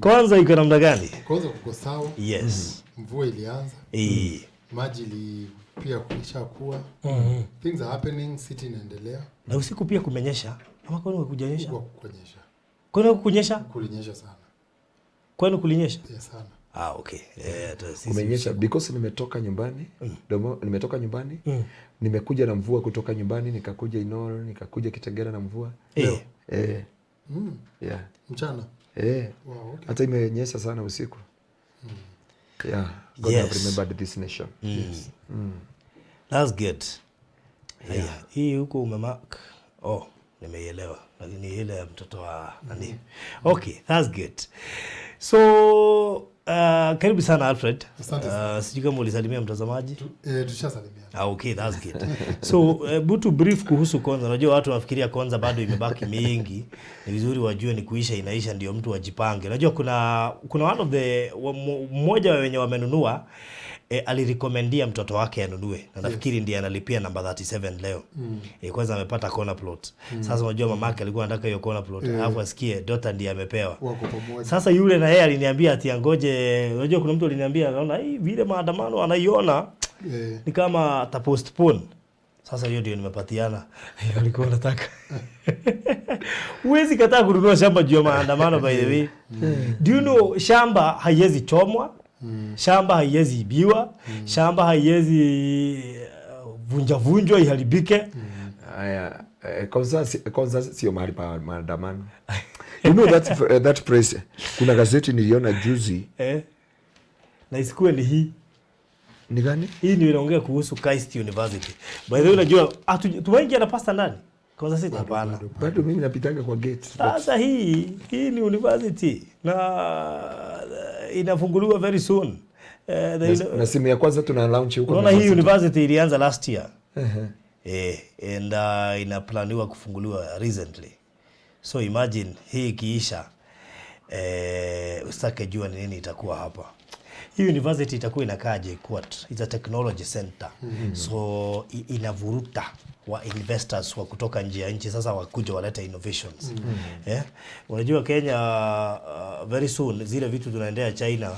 Konza iko namna gani? Konza kuko sawa. Yes. Mvua ilianza. Maji pia kulishakuwa. Things are happening, city inaendelea. Na usiku pia kumenyesha. Ama kwani kukunyesha? Kunyesha. Kwani kukunyesha? Kulinyesha sana. Kwani kulinyesha? Yes, sana. Okay. Kumenyesha because nimetoka nyumbani. Nimetoka nyumbani. Nimekuja na mvua kutoka nyumbani, nikakuja Inoro, nikakuja Kitengela na mvua. Yeah. Mchana. Wow, okay. Hata imenyesha sana usiku. Yeah. God have remembered this nation. Yes. That's good. Hii huko umemark. Nimeielewa. Lakini ile ya mtoto wa nani. Okay, that's good. So karibu sana Alfred. Sijui kama ulisalimia mtazamaji. Tushasalimia. Okay, that's good. So butu brief kuhusu Konza. Unajua watu wanafikiria Konza bado imebaki mingi. Ni vizuri wajue ni kuisha inaisha ndio mtu wajipange. Unajua kuna one of the mmoja wenye wamenunua alirekomendia mtoto wake anunue. Na nafikiri ndiye analipia namba 37 leo. Kwanza amepata corner plot. Sasa unajua mamake alikuwa anataka hiyo corner plot. Alafu asikie daughter ndiye amepewa. Sasa yule na yeye aliniambia ati angoje. Unajua kuna mtu aliniambia anaona hii vile maandamano anaiona ni kama ta postpone. Sasa hiyo ndio nimepatiana. Alikuwa anataka. Huwezi kataa kununua shamba juu ya maandamano by the way. Do you know shamba haiwezi chomwa? Shamba haiwezi ibiwa, shamba haiwezi vunjwa iharibike. Haya, Konza sio mahali pa maandamano. You know that place. Kuna gazeti niliona juzi. Na isikuwe ni hii. Ni gani? Hii ndio inaongea kuhusu KIST University. By the way unajua tuwaingia na pasta ndani. Konza City hapana. Bado mimi napitanga kwa gate. Sasa hii ni university na inafunguliwa very soon. Na simu ya kwanza tuna launch huko. Unaona hii university ilianza last year. And inaplaniwa kufunguliwa recently. So imagine hii ikiisha usitake jua ni nini itakuwa hapa. Hii university itakuwa inakaje quote it's a technology center. So inavuruta wa investors wa kutoka nje ya nchi sasa wakuja waleta innovations. Unajua Kenya very soon zile vitu tunaendea China.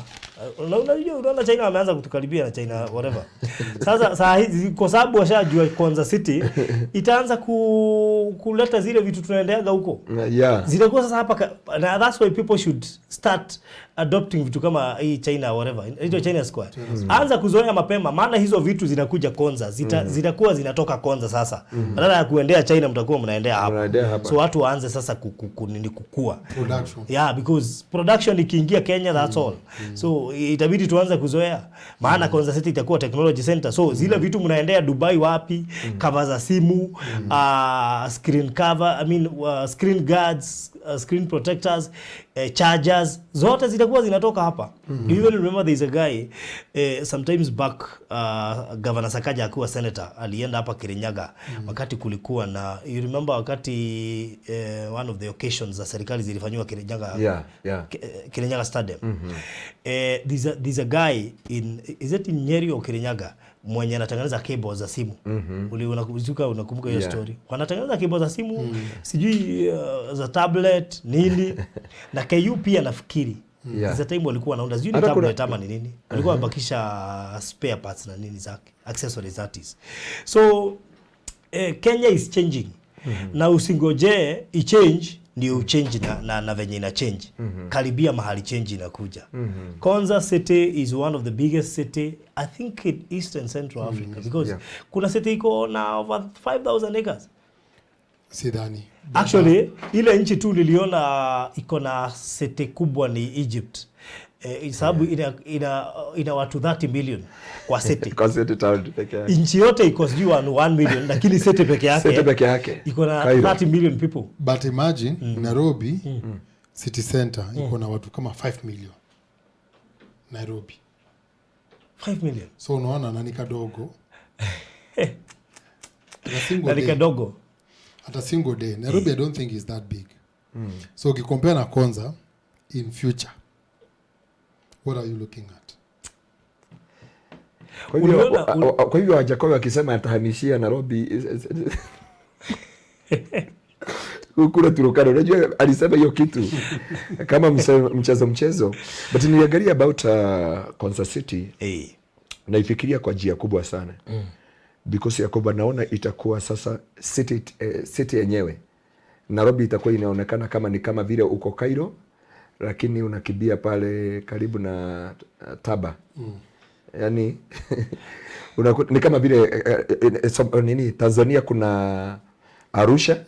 Unaona China wameanza kutukaribia na China whatever. Sasa hizi kwa sababu washajua Konza City itaanza kuleta zile vitu tunaendeaga huko. Zitakuwa sasa hapa na that's why people should start adopting vitu kama hii China whatever. Hiyo China Square. Anza kuzoea mapema maana hizo vitu zinakuja Konza. Zitakuwa zinatoka Konza sasa. Badala ya kuendea China mtakuwa mnaendea hapa. So watu waanze sasa kukua. Production. Yeah, because production ikiingia Kenya that's all. So itabidi tuanze kuzoea. Maana Konza City itakuwa technology center. So zile vitu mnaendea Dubai wapi? Cover za simu, screen cover, screen guards, screen protectors, chargers, zote zitakuwa zinatoka hapa. Do you even remember there is a guy sometimes back Governor Sakaja akuwa senator alienda hapa Kirinyaga wakati kulikuwa na you remember wakati one of the occasions za serikali zilifanywa Kirinyaga. Kirinyaga Stadium. There's a guy is it in Nyeri or Kirinyaga mwenye anatengeneza cables za simu. Unakumbuka hiyo story? Wanatengeneza cables za simu, sijui za tablet nini. Na KU pia nafikiri. Za time walikuwa wanaunda sijui ni tablet ama ni nini. Walikuwa wabakisha spare parts na nini zake, accessories that is. So Kenya is changing. Na usingoje i-change ndio uchange na venye ina change. Karibia mahali change inakuja. Konza City is one of the biggest city I think in Eastern Central Africa because kuna city iko na over 5,000 acres. Sidhani. Actually ile nchi tu niliona iko na city kubwa ni Egypt. Sababu ina watu 30 million kwa city. Kwa city town pekee yake. Nchi yote iko sijui 1 million lakini city pekee yake. Iko na 30 million people. But imagine Nairobi city center iko na watu kama 5 million. Nairobi. 5 million. So unaona nani kadogo. Nani kadogo. At a single day. Nairobi I don't think is that big. So ukikompare na Konza in future, what are you looking at? Kwa hivyo Wajakoya wakisema atahamishia Nairobi kule Turukana. Unajua alisema hiyo kitu kama mchezo but niangalia about Konza City naifikiria kwa njia kubwa sana because ya kwamba naona itakuwa sasa city yenyewe Nairobi itakuwa inaonekana kama vile uko Cairo lakini unakibia pale karibu na Taba yani ni kama vile nini Tanzania kuna Arusha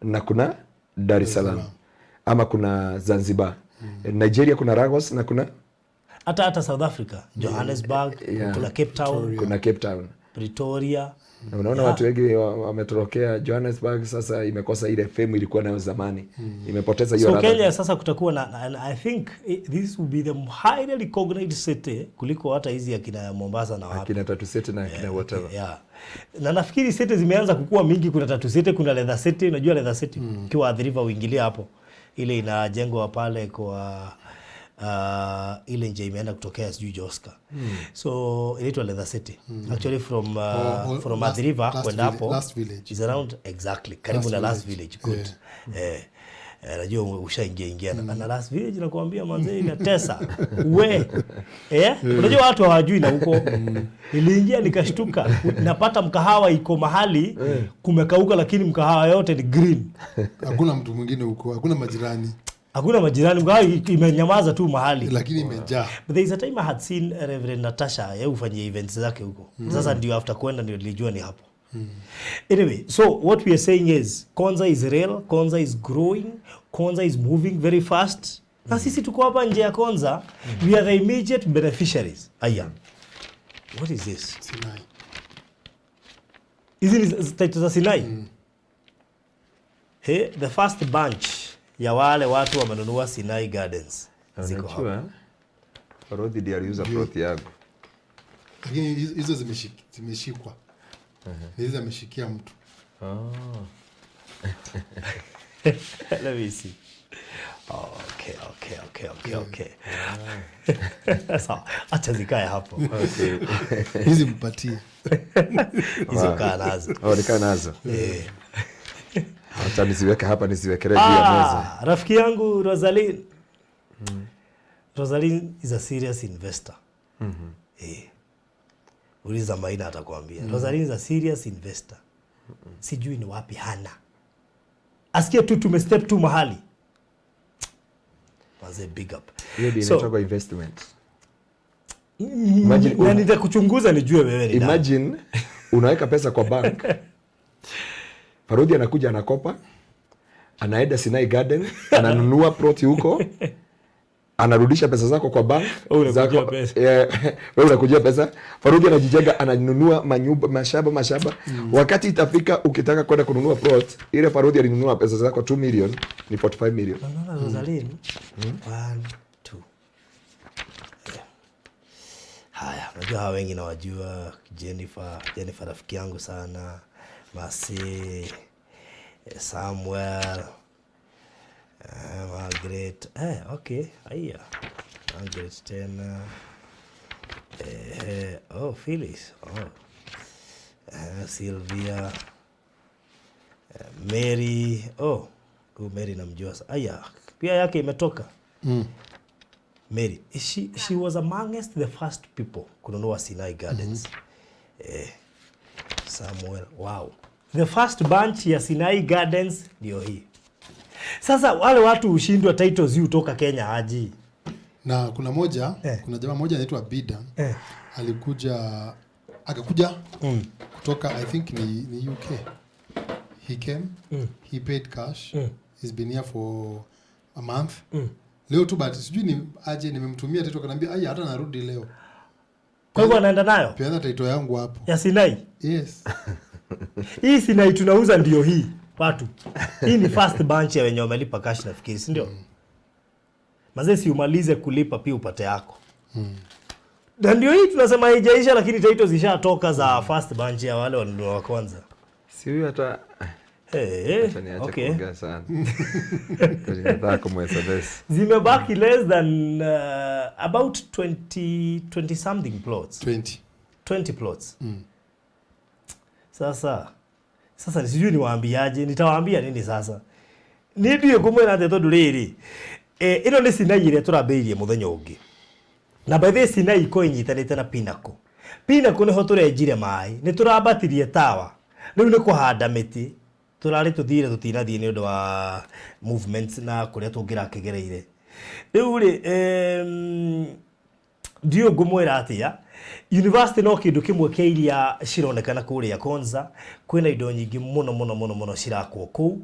na kuna Dar es Salaam ama kuna Zanzibar. Nigeria kuna Lagos na kuna hata South Africa Johannesburg, kuna Cape Town, Pretoria. Unaona watu wengi wametorokea Johannesburg, sasa imekosa ile fame ilikuwa nayo zamani. Imepoteza hiyo ladha. So Kenya sasa kutakuwa na I think this will be the highly recognized city kuliko hata hizi akina Mombasa na wapi. Akina Tatu City na akina whatever. Na nafikiri city zimeanza kukua mingi, kuna Tatu City, kuna Leather City, unajua Leather City kiwa Athi River uingilia hapo. Ile inajengwa pale kwa ile nje imeenda kutokea sijui Joska. So inaitwa Leather City. Actually from Athi River kwenda hapo is around exactly karibu na last village. Good. Najua ushaingia na last village nakwambia manze inatesa. Unajua watu hawajui na huko. Niliingia nikashtuka. Napata mkahawa iko mahali kumekauka lakini mkahawa yote ni green. Hakuna mtu mwingine huko, hakuna majirani. Hakuna majirani, mkahawa imenyamaza tu mahali lakini imejaa. But there is a time I had seen Reverend Natasha yeye ufanyia events zake huko. Sasa ndio after kwenda ndio nilijua ni hapo. Anyway, so what we are saying is Konza is real, Konza is growing, Konza is moving very fast. Na sisi tuko hapa nje ya Konza, we are the immediate beneficiaries. What is this? Sinai. Is it the Sinai? Hey, the first bunch ya wale watu wamenunua Sinai Gardens. Ziko hapa. Rodi ndiye aliuza plot yangu. Lakini hizo zimeshikwa. Hizo ameshikia mtu. Let me see. Okay. Sawa, acha zikae hapo. Okay. Hizi mpatie. Hizo kaa nazo. Nikaa nazo. Acha nisiweke hapa, nisiwekelee juu ya meza. Rafiki yangu Rosaline. Rosaline is a serious investor. Uliza Maina atakwambia. Rosaline is a serious investor. Sijui ni wapi hana. Asikia tu tumestep tu mahali. Was a big up. Hiyo ndio inaitwa investment. Imagine na nitakuchunguza nijue wewe ni. Imagine unaweka pesa kwa bank. Parodi anakuja anakopa. Anaenda Sinai Garden, ananunua plot huko. Anarudisha pesa zako kwa bank. Wewe unakujia pesa. Farudi anajijenga, ananunua manyumba, mashamba. Wakati itafika ukitaka kwenda kununua plot, ile Farudi alinunua pesa zako 2 million ni 45 million. Unaona Rosaline? 1 2. Haya, unajua hawa wengi nawajua. Jennifer rafiki yangu sana. Masi, Samuel, Margaret, okay, haya. Margaret tena. Phyllis, Sylvia, Mary, Mary namjua. Haya, pia yake imetoka. Mary, she was amongst the first people kununua Sinai Gardens. Samuel, wow. The first bunch ya Sinai Gardens ndio hii. Sasa wale watu ushindwa titles hii kutoka Kenya haji. Na kuna jamaa moja anaitwa Bida. Akakuja kutoka I think ni UK. He came, he paid cash. He's been here for a month. Leo tu but sijui ni aje nimemtumia title kanambia hata narudi leo. Kwa hivyo anaenda nayo? Pia title yangu hapo. Ya Sinai? Yes. Hii Sinai tunauza ndio hii watu. Hii ni first bunch ya wenye wamelipa cash nafikiri, si ndio? Mazee si umalize kulipa pia upate yako. Na ndio hii tunasema haijaisha lakini title zishatoka za first bunch ya wale wanunua wa kwanza. Si huyu hata okay. Sana. Zimebaki less than about 20 something plots. 20 plots. Sasa sijui niwaambiaje, nitawaambia nini sasa? ni ndiye kumwira ati tondu riri ino ni Sinai ire turambirie muthenya ungi na by the Sinai ko inyitanite na Pinnacle niho turenjire mai ni turambatirie tawa riu ni kuhanda miti turari tuthire tutinathie ni undu wa movements na kuria tungira kigereire riu ri ndio ngumwira atia university no kindu kimwe kia iria cironekana kuria Konza kwina indo nyingi muno cirakwo kuu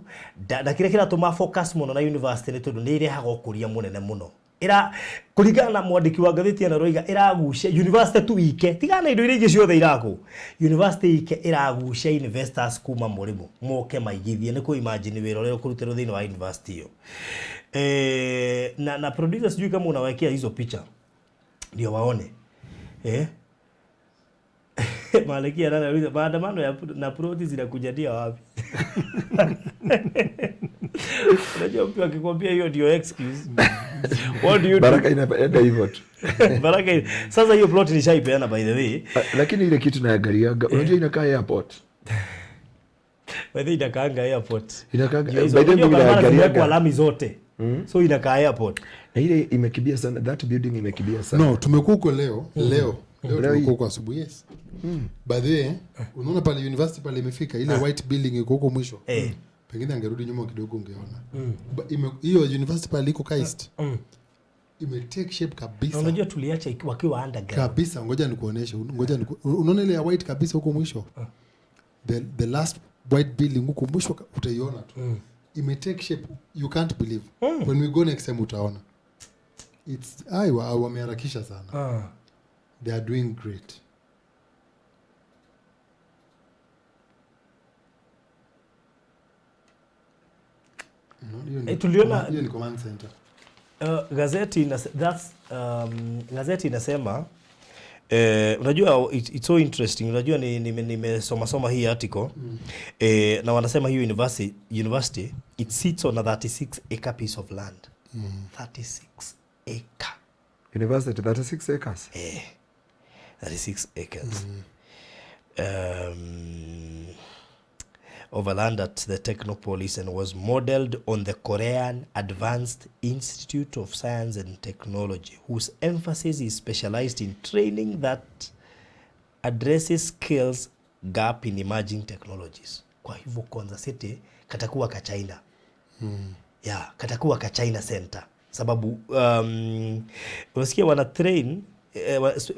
na kire kiratuma focus muno na university ni tondu ni irehaga ukuria munene muno ira kuringana na mwandiki wa ngatheti ya Naroiga iragucia university tu ike tigana indo iria ingi ciothe irako university ike iragucia investors kuma murimu moke maigithie ni ku imagine wira uria kurutira thini wa university hiyo na producers sijui kama unawekea hizo picha ndio waone Malikia nana maandamano ya na proti zinakujadia wapi? Unajua mtu akikwambia hiyo ndio excuse. What do you do? Baraka inaenda hivyo tu. Baraka sasa hiyo plot nishaipeana by the way. Lakini ile kitu naangalia unajua inakaa airport. By the way inakaanga airport. Inakaa by the way inaangalia kwa lami zote. So inakaa airport. Na ile imekibia sana, that building imekibia sana. No, tumekuko leo tumekuko asubuhi, yes. By the way, unaona pale university pale imefika ile white building iko huko mwisho. Pengine angerudi nyuma kidogo ungeona. Hiyo university pale iko kaist. Ime take shape kabisa. Unajua tuliacha wakiwa underground. Kabisa, ngoja nikuoneshe. Unaona ile ya white kabisa huko mwisho. The last white building huko mwisho utaiona tu. Ime take shape, you can't believe. When we go next time utaona. It's wameharakisha sana. They are doing great. Tuliona ni command center. Gazeti inasema unajua it's so interesting. Unajua nimesoma hii article na wanasema hiyo university it sits on a 36 acre piece of land. 36 acre. University 36 acres. 36 acres. Of land at the Technopolis and was modeled on the Korean Advanced Institute of Science and Technology, whose emphasis is specialized in training that addresses skills gap in emerging technologies. Kwa hivyo Konza City katakuwa ka China. Katakuwa ka China center. Sababu unasikia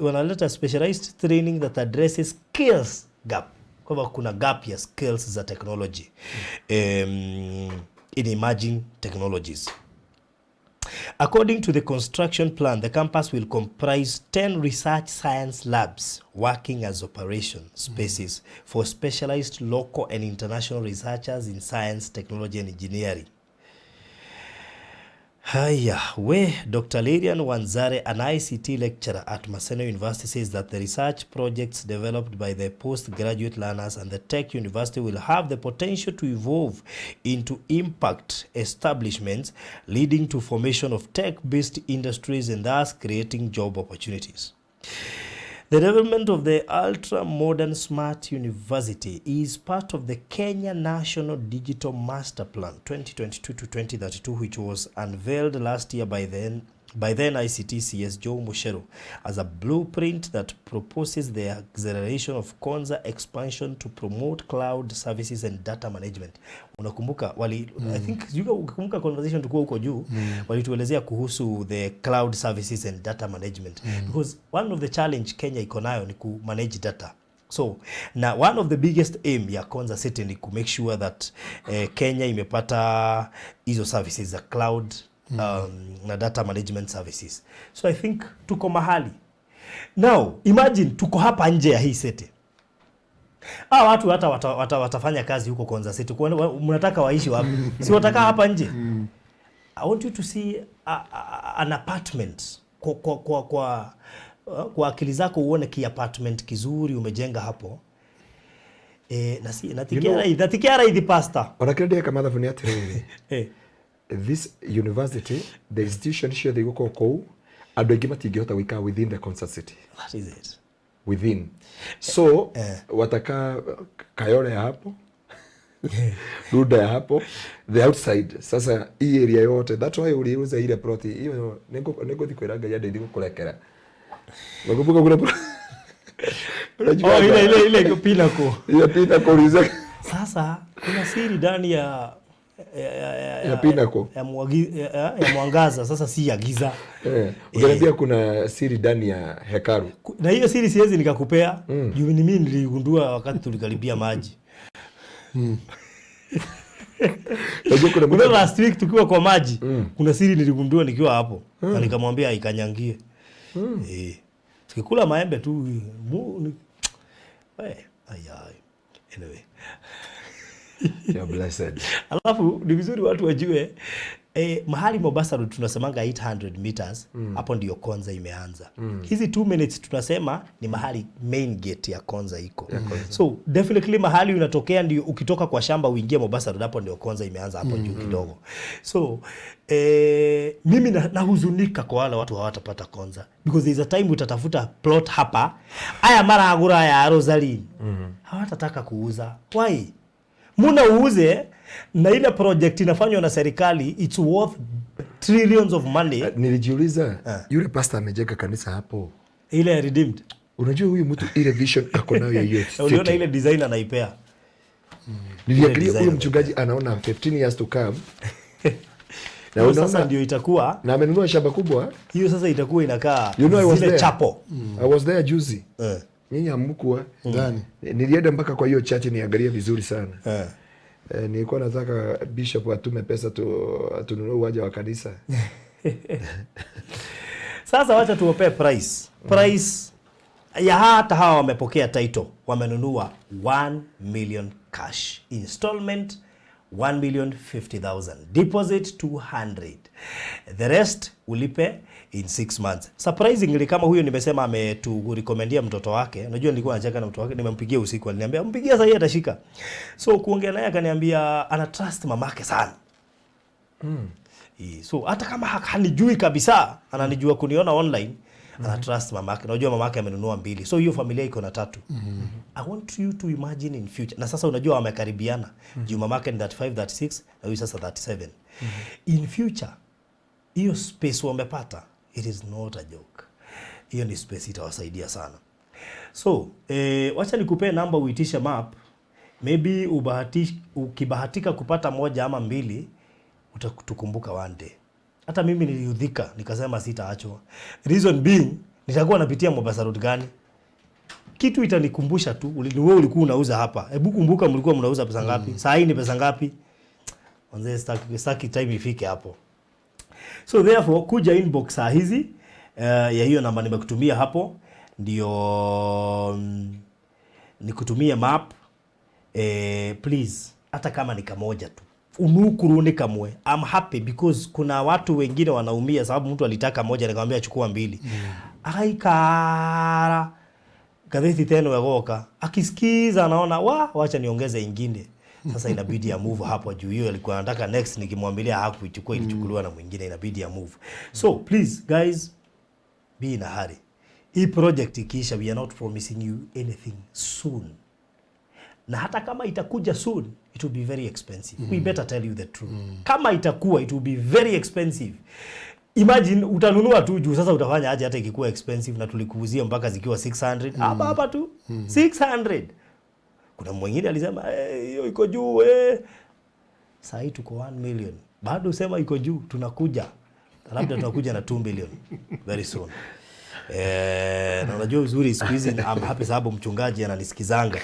wanaleta specialized training that addresses skills gap. Kwa hivyo kuna gap ya skills za technology in emerging technologies. According to the construction plan, the campus will comprise 10 research science labs working as operation spaces for specialized local and international researchers in science, technology and engineering. Dr. Lilian Wanzare, an ICT lecturer at Maseno University, says that the research projects developed by the postgraduate learners and the Tech University will have the potential to evolve into impact establishments, leading to formation of tech-based industries and thus creating job opportunities. The development of the ultra-modern smart university is part of the Kenya National Digital Master Plan 2022 to 2032, which was unveiled last year by then ICT CS Joe Mushero as a blueprint that proposes the acceleration of Konza expansion to promote cloud services and data management. Unakumbuka I think ukikumbuka conversation tulikuwa huko juu walituelezea kuhusu the cloud services and data management because one of the challenge Kenya iko nayo ni ku manage data. So na one of the biggest aim ya Konza City ni ku make sure that Kenya imepata hizo services za cloud na data management services. So I think tuko mahali. Now imagine tuko hapa nje ya hii city. Watu hata watafanya kazi huko Konza City. Mnataka waishi wapi? Si wataka hapa nje. I want you to see an apartment kwa akili zako uone ki apartment kizuri umejenga hapo. Natikiara hivi pasta. Wanakienda kama madhafu ni atiriri. This university, the institution sure they go kou ando ingi matingihota gwika within the Konza City. That is it. Within. So wataka Kayole hapo. Ruda ya hapo the outside. Sasa hii area yote, that's why uliuza ile plot hiyo. Nego thikwiraga ya ndithiko kurekera. Wakumbuka kuna unajua ile pinnacle. Ile pinnacle uliza. Sasa kuna siri ndani ya pinnacle ya mwangaza, sasa si ya giza. Unaniambia kuna siri ndani ya hekalu. Na hiyo siri siwezi nikakupea. Juu ni mimi niligundua wakati tulikaribia maji. Kuna last week tukiwa kwa maji, kuna siri niligundua nikiwa hapo. Na nikamwambia ikanyangie. Tukikula maembe tu anyway. You're blessed. Alafu ni vizuri watu wajue mahali Mombasa Road tunasemanga 800 meters, hapo ndio Konza imeanza. Hizi 2 minutes tunasema ni mahali main gate ya Konza iko. So definitely mahali unatokea ndio ukitoka kwa shamba uingie Mombasa Road, hapo ndio Konza imeanza hapo juu kidogo. So mimi nahuzunika kwa wale watu hawatapata Konza, because there is a time utatafuta plot hapa, aya mara agura ya Rosalie hawatataka kuuza. Why? Muna uuze na ile project inafanywa na serikali, it's worth trillions of money. Nilijiuliza yule pastor amejenga kanisa hapo, ile redeemed. Unajua huyu mtu ile vision ako nayo ya hiyo. Uliona ile design anaipea. Niliangalia huyu mchungaji anaona 15 years to come. Na sasa ndio itakuwa, na amenunua shamba kubwa. Hiyo sasa itakuwa inakaa zile chapo. I was there juzi. Nyinyi hamkuwa ndani. Nilienda mpaka kwa hiyo church niangalia vizuri sana. Nilikuwa nataka bishop atume pesa tununue uwanja wa kanisa. Sasa wacha tuwape price ya hata hawa wamepokea title, wamenunua 1 million cash, installment 1,050,000, deposit 200, the rest ulipe in 6 months. Surprisingly, kama huyo nimesema ameturekomendia mtoto wake. Unajua nilikuwa nacheka na mtoto wake, nimempigia usiku, aliniambia mpigia sasa, yeye atashika. So kuongea naye akaniambia ana trust mamake sana. So hata kama hanijui kabisa, ananijua kuniona online, ana trust mamake. Unajua mamake amenunua 2. So hiyo familia iko na 3. I want you to imagine in future. Na sasa unajua wamekaribiana. Juu mamake ni 35, 36, na huyu sasa 37. In future, hiyo space wamepata, it is not a joke. Hiyo ni space itawasaidia sana. So, wacha nikupe namba uitisha map. Maybe ukibahatika kupata 1 ama 2, utakutukumbuka one day. Hata mimi niliudhika, nikasema sitaachwa. Reason being, nitakuwa napitia Mombasa Road gani? Kitu itanikumbusha tu, wewe ulikuwa unauza hapa. Hebu kumbuka mlikuwa mnauza pesa ngapi? Saa hii ni pesa ngapi? Wanze staki time ifike hapo. So therefore, kuja inbox saa hizi ya hiyo namba nimekutumia hapo, ndio nikutumie map. Please, hata kama ni kamoja tu, unukuru kamwe. I'm happy because kuna watu wengine wanaumia sababu mtu alitaka moja nikamwambia chukua 2. Akaikara gatheti tena yagoka, akisikiza anaona wacha niongeze ingine. Sasa inabidi ya move hapo juu. Hiyo alikuwa anataka next, nikimwambia hakuichukua, ilichukuliwa na mwingine, inabidi ya move. So please guys, be in a hurry. Hii project ikiisha, we are not promising you anything soon. Na hata kama itakuja soon, it will be very expensive. We better tell you the truth. Kama itakuwa, it will be very expensive. Imagine utanunua tu juu, sasa utafanya aje hata ikikuwa expensive, na tulikuuzia mpaka zikiwa 600. Hapa tu 600. Kuna mwingine alisema hiyo iko juu Sasa hii tuko 1 million. Bado sema iko juu, tunakuja. Labda tunakuja na 2 million very soon. Na unajua uzuri siku hizi I'm happy sababu mchungaji ananisikizanga.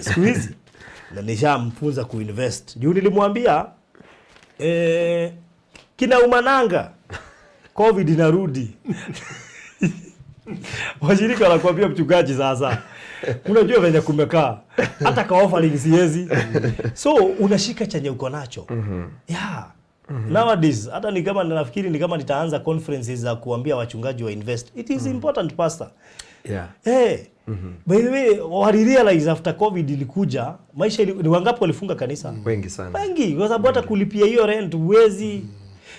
Siku hizi na nishamfunza kuinvest. Juu nilimwambia kina umananga COVID inarudi. Washirika wanakuambia mchungaji sasa, unajua venye kumekaa, hata ka offering siezi. So unashika chenye uko nacho. Yeah. Nowadays hata ni kama nafikiri ni kama nitaanza conferences za kuambia wachungaji wa invest. It is important, pastor. Yeah. By the way, wali realize after COVID ilikuja, maisha ni wangapi walifunga kanisa? Wengi sana. Wengi, kwa sababu hata kulipia hiyo rent huwezi.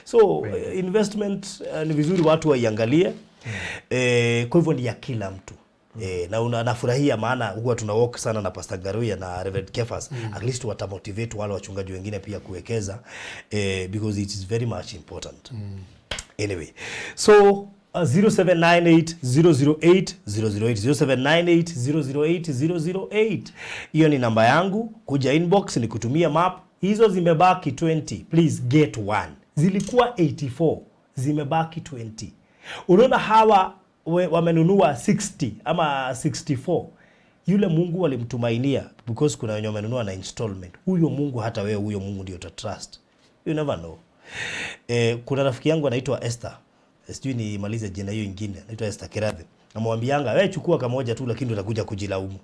So investment ni vizuri watu waiangalie. Kwa hivyo ni ya kila mtu. Na nafurahia maana huwa tuna work sana na Pastor Garuya na Reverend Kefas. At least watamotivate wale wachungaji wengine pia kuwekeza because it is very much important. Anyway, so 0798 008 hiyo ni namba yangu. Kuja inbox ni kutumia map. Hizo zimebaki 20, please get one. Zilikuwa 84, zimebaki 20. Unaona hawa wamenunua 60 ama 64. Yule Mungu alimtumainia because kuna wenye wamenunua na installment. Huyo Mungu, hata wewe huyo Mungu ndio utatrust. You never know. Kuna rafiki yangu anaitwa Esther. Sijui ni malize jina hiyo nyingine. Anaitwa Esther Kiradhi. Namwambianga wewe chukua kamoja tu, lakini utakuja kujilaumu.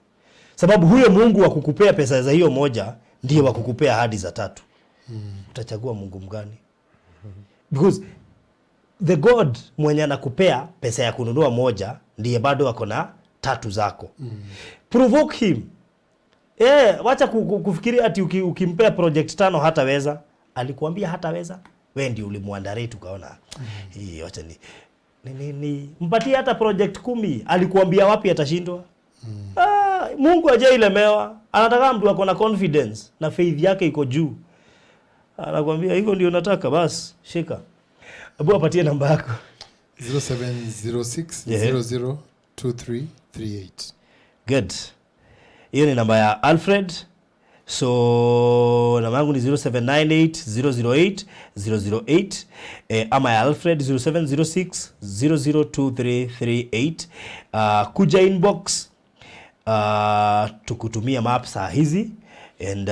Sababu huyo Mungu wa kukupea pesa za hiyo moja ndiye wa kukupea hadi za 3. Utachagua Mungu mgani? Because the God mwenye anakupea pesa ya kununua moja ndiye bado wako na 3 zako. Provoke him. Wacha kufikiri ati ukimpea project 5 hataweza. Alikuambia hataweza. Wewe ndio ulimwandarate ukaona. Wacha ni mpatie hata project 10. Alikuambia wapi atashindwa? Mungu hajailemewa. Anataka mtu ako na confidence na faith yake iko juu. Anakuambia hivyo ndio nataka, basi shika. Abu apatie namba yako. 0706002338. Good. Hiyo ni namba ya Alfred. So namba yangu ni 0798 ama ya Alfred 0706002338. Kuja inbox tukutumia map saa hizi and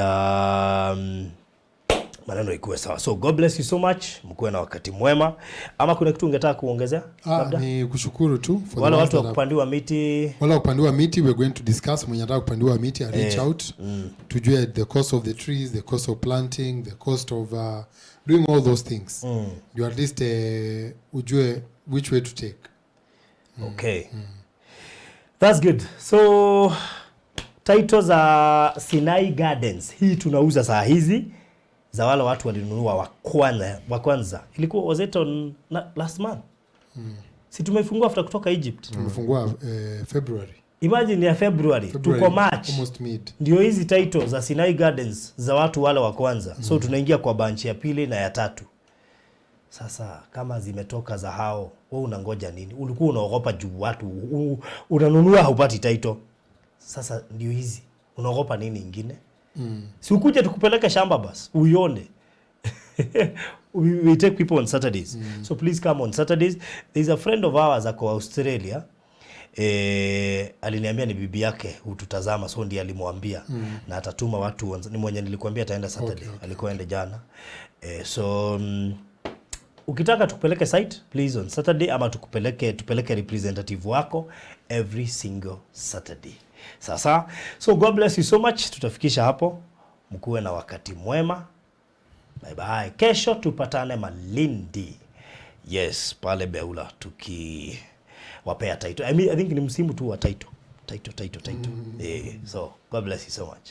maneno ikuwe sawa. So God bless you so much. Mkuwe na wakati mwema. Ama kuna kitu ungetaka kuongezea? Ni kushukuru tu for wale watu wa kupandiwa miti. Wale wa kupandiwa miti, we're going to discuss. Mwenye anataka kupandiwa miti reach out. Tujue the cost of the trees, the cost of planting, the cost of doing all those things. You at least ujue which way to take. Okay. That's good. So title za Sinai Gardens hii tunauza saa hizi za wale watu walinunua wa kwanza. Ilikuwa was it on last month? Si tumefungua after kutoka Egypt. Tumefungua February. Imagine ya February tuko March. Almost mid. Ndio hizi title za Sinai Gardens za watu wale wa kwanza. So tunaingia kwa bunch ya pili na ya 3. Sasa kama zimetoka za hao, wewe unangoja nini? Ulikuwa unaogopa juu watu unanunua haupati title. Sasa ndio hizi. Unaogopa nini ingine? Si ukuje tukupeleke shamba basi uione. we take people on Saturdays. So please come on Saturdays. There's a friend of ours ako Australia. Aliniambia ni bibi yake hututazama, so ndiye alimwambia na atatuma watu. Ni mwenye nilikwambia ataenda Saturday. Okay. Alikuwa ende jana. So ukitaka tukupeleke site please on Saturday, ama tupeleke representative wako every single Saturday. Sasa, so God bless you so much. Tutafikisha hapo. Mkuwe na wakati mwema. Bye bye. Kesho tupatane Malindi. Yes, pale Beula wapea title. I think ni msimu tu wa title. So God bless you so much.